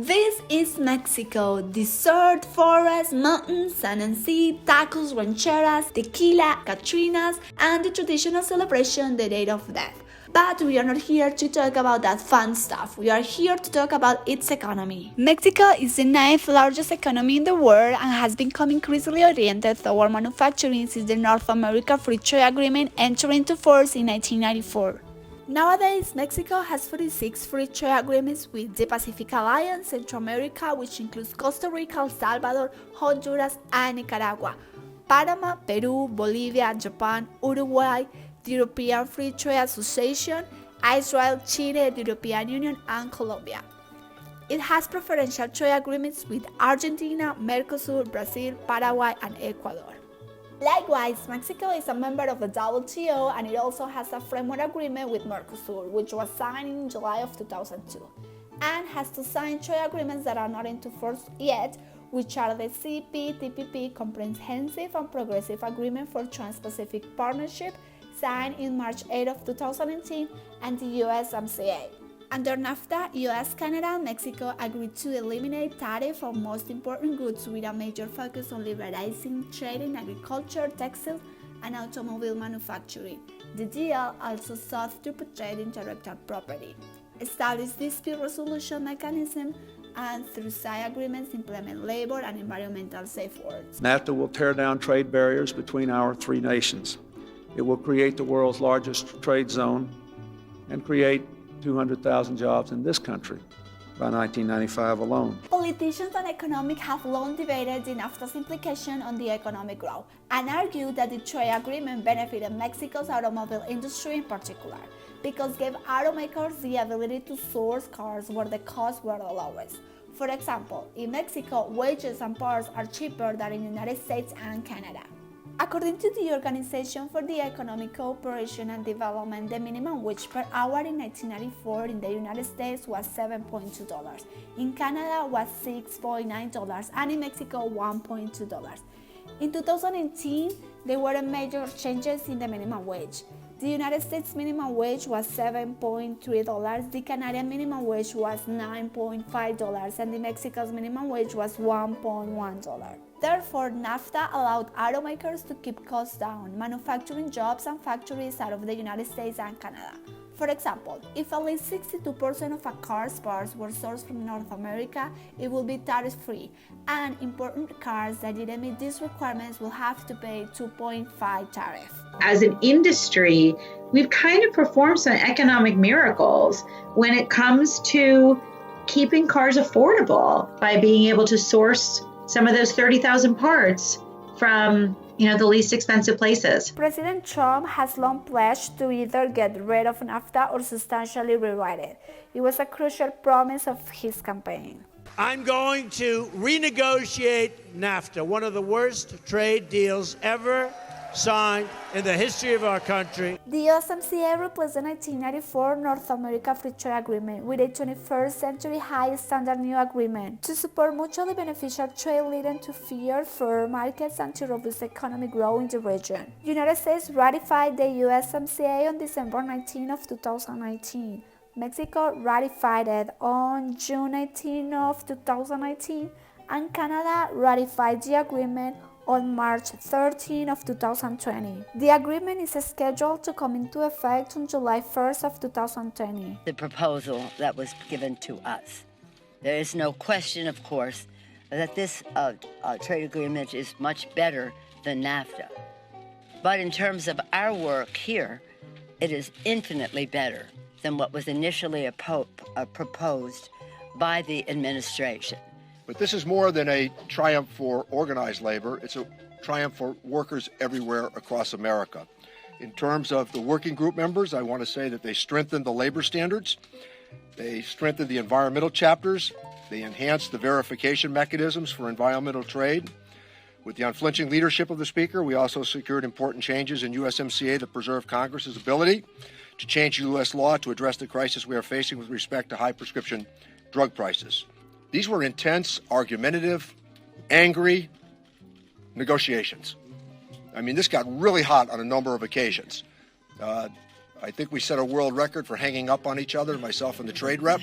This is Mexico: desert, forest, mountains, sand and sea, tacos, rancheras, tequila, Catrinas, and the traditional celebration, the Day of Death. But we are not here to talk about that fun stuff. We are here to talk about its economy. Mexico is the 9th largest economy in the world and has become increasingly oriented toward manufacturing since the North America Free Trade Agreement entered into force in 1994. Nowadays, Mexico has 46 free trade agreements with the Pacific Alliance, Central America, which includes Costa Rica, El Salvador, Honduras, and Nicaragua, Panama, Peru, Bolivia, Japan, Uruguay, the European Free Trade Association, Israel, Chile, the European Union, and Colombia. It has preferential trade agreements with Argentina, Mercosur, Brazil, Paraguay, and Ecuador. Likewise, Mexico is a member of the WTO, and it also has a framework agreement with Mercosur, which was signed in July of 2002, and has to sign trade agreements that are not into force yet, which are the CPTPP Comprehensive and Progressive Agreement for Trans-Pacific Partnership, signed in March 8 of 2018, and the USMCA. Under NAFTA, US, Canada, and Mexico agreed to eliminate tariffs on most important goods with a major focus on liberalizing trade in agriculture, textile, and automobile manufacturing. The deal also sought to protect intellectual property, establish dispute resolution mechanism, and through side agreements implement labor and environmental safeguards. NAFTA will tear down trade barriers between our three nations. It will create the world's largest trade zone and create 200,000 jobs in this country by 1995 alone. Politicians and economics have long debated the NAFTA's implication on the economic growth and argued that the trade agreement benefited Mexico's automobile industry in particular, because it gave automakers the ability to source cars where the costs were the lowest. For example, in Mexico, wages and parts are cheaper than in the United States and Canada. According to the Organization for the Economic Cooperation and Development, the minimum wage per hour in 1994 in the United States was $7.2, in Canada was $6.9, and in Mexico $1.2. In 2018, there were major changes in the minimum wage. The United States minimum wage was $7.3, the Canadian minimum wage was $9.5, and the Mexico's minimum wage was $1.1. Therefore, NAFTA allowed automakers to keep costs down, manufacturing jobs and factories out of the United States and Canada. For example, if at least 62% of a car's parts were sourced from North America, it will be tariff-free, and imported cars that didn't meet these requirements will have to pay 2.5 tariff. As an industry, we've kind of performed some economic miracles when it comes to keeping cars affordable by being able to source some of those 30,000 parts from the least expensive places. President Trump has long pledged to either get rid of NAFTA or substantially rewrite it. It was a crucial promise of his campaign. I'm going to renegotiate NAFTA, one of the worst trade deals ever signed in the history of our country. The USMCA replaced the 1994 North America Free Trade Agreement with a 21st century high standard new agreement to support mutually beneficial trade leading to freer, fair markets and to robust economic growth in the region. The United States ratified the USMCA on December 19 of 2019. Mexico ratified it on June 18 of 2019, and Canada ratified the agreement on March 13 of 2020. The agreement is scheduled to come into effect on July 1st of 2020. The proposal that was given to us. There is no question, of course, that this trade agreement is much better than NAFTA. But in terms of our work here, it is infinitely better than what was initially proposed by the administration. But this is more than a triumph for organized labor. It's a triumph for workers everywhere across America. In terms of the working group members, I want to say that they strengthened the labor standards. They strengthened the environmental chapters. They enhanced the verification mechanisms for environmental trade. With the unflinching leadership of the Speaker, we also secured important changes in USMCA that preserve Congress's ability to change U.S. law to address the crisis we are facing with respect to high prescription drug prices. These were intense, argumentative, angry negotiations. I mean, this got really hot on a number of occasions. I think we set a world record for hanging up on each other, myself and the trade rep.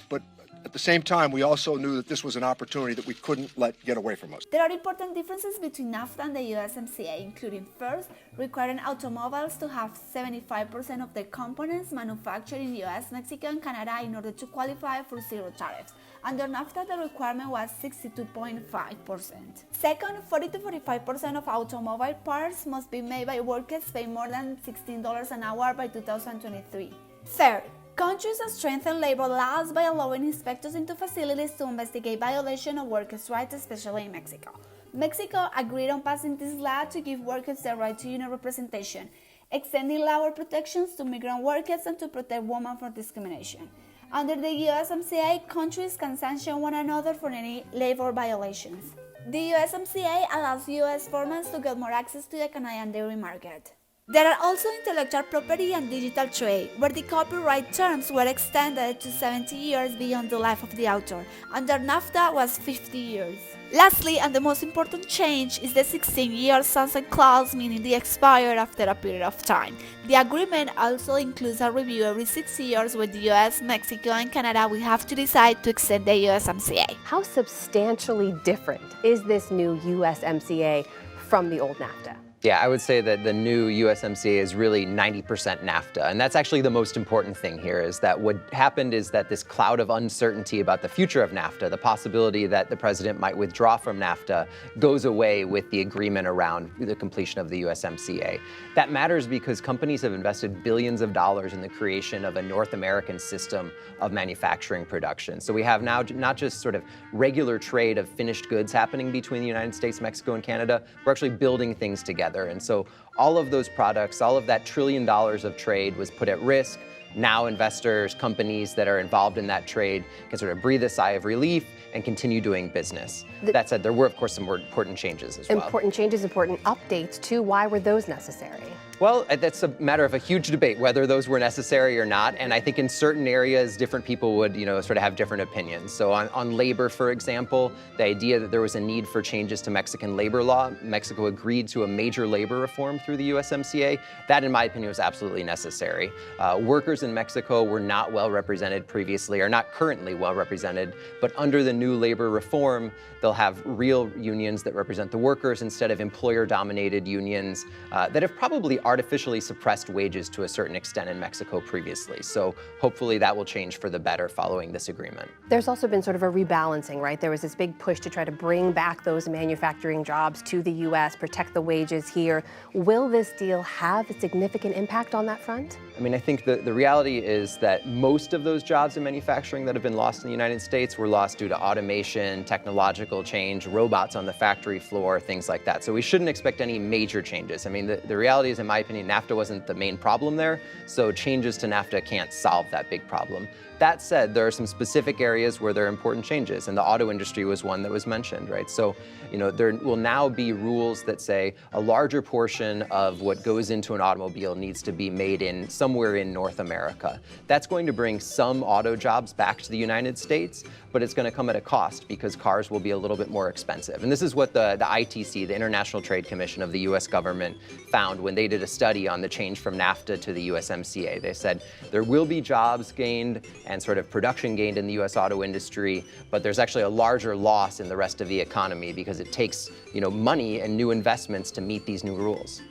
But At the same time, we also knew that this was an opportunity that we couldn't let get away from us. There are important differences between NAFTA and the USMCA, including first, requiring automobiles to have 75% of their components manufactured in US, Mexico, and Canada in order to qualify for zero tariffs. Under NAFTA, the requirement was 62.5%. Second, 40 to 45% of automobile parts must be made by workers paying more than $16 an hour by 2023. Third, countries have strengthened labor laws by allowing inspectors into facilities to investigate violation of workers' rights, especially in Mexico. Mexico agreed on passing this law to give workers the right to union representation, extending labor protections to migrant workers and to protect women from discrimination. Under the USMCA, countries can sanction one another for any labor violations. The USMCA allows US farmers to get more access to the Canadian dairy market. There are also intellectual property and digital trade, where the copyright terms were extended to 70 years beyond the life of the author. Under NAFTA was 50 years. Lastly, and the most important change, is the 16-year sunset clause, meaning they expire after a period of time. The agreement also includes a review every 6 years where the US, Mexico, and Canada will have to decide to extend the USMCA. How substantially different is this new USMCA from the old NAFTA? Yeah, I would say that the new USMCA is really 90% NAFTA. And that's actually the most important thing here, is that what happened is that this cloud of uncertainty about the future of NAFTA, the possibility that the president might withdraw from NAFTA, goes away with the agreement around the completion of the USMCA. That matters because companies have invested billions of dollars in the creation of a North American system of manufacturing production. So we have now not just sort of regular trade of finished goods happening between the United States, Mexico, and Canada, we're actually building things together. And so all of those products, all of that $1 trillion of trade was put at risk. Now investors, companies that are involved in that trade can sort of breathe a sigh of relief and continue doing business. That said, there were, of course, some more important changes as well. Important changes, important updates too. Why were those necessary? Well, that's a matter of a huge debate, whether those were necessary or not. And I think in certain areas, different people would, sort of have different opinions. So on labor, for example, the idea that there was a need for changes to Mexican labor law, Mexico agreed to a major labor reform through the USMCA. That, in my opinion, was absolutely necessary. Workers in Mexico were not well represented previously, or not currently well represented, but under the new labor reform, they'll have real unions that represent the workers instead of employer-dominated unions that have probably artificially suppressed wages to a certain extent in Mexico previously. So hopefully that will change for the better following this agreement. There's also been sort of a rebalancing, right? There was this big push to try to bring back those manufacturing jobs to the U.S., protect the wages here. Will this deal have a significant impact on that front? I mean, I think the reality is that most of those jobs in manufacturing that have been lost in the United States were lost due to automation, technological change, robots on the factory floor, things like that. So we shouldn't expect any major changes. I mean, the reality is, in my opinion, NAFTA wasn't the main problem there, so changes to NAFTA can't solve that big problem. That said, there are some specific areas where there are important changes, and the auto industry was one that was mentioned, right? So, there will now be rules that say a larger portion of what goes into an automobile needs to be made in somewhere in North America. That's going to bring some auto jobs back to the United States, but it's going to come at a cost because cars will be a little bit more expensive. And this is what the ITC, the International Trade Commission of the US government, found when they did a study on the change from NAFTA to the USMCA. They said there will be jobs gained and sort of production gained in the US auto industry, but there's actually a larger loss in the rest of the economy because it takes, money and new investments to meet these new rules.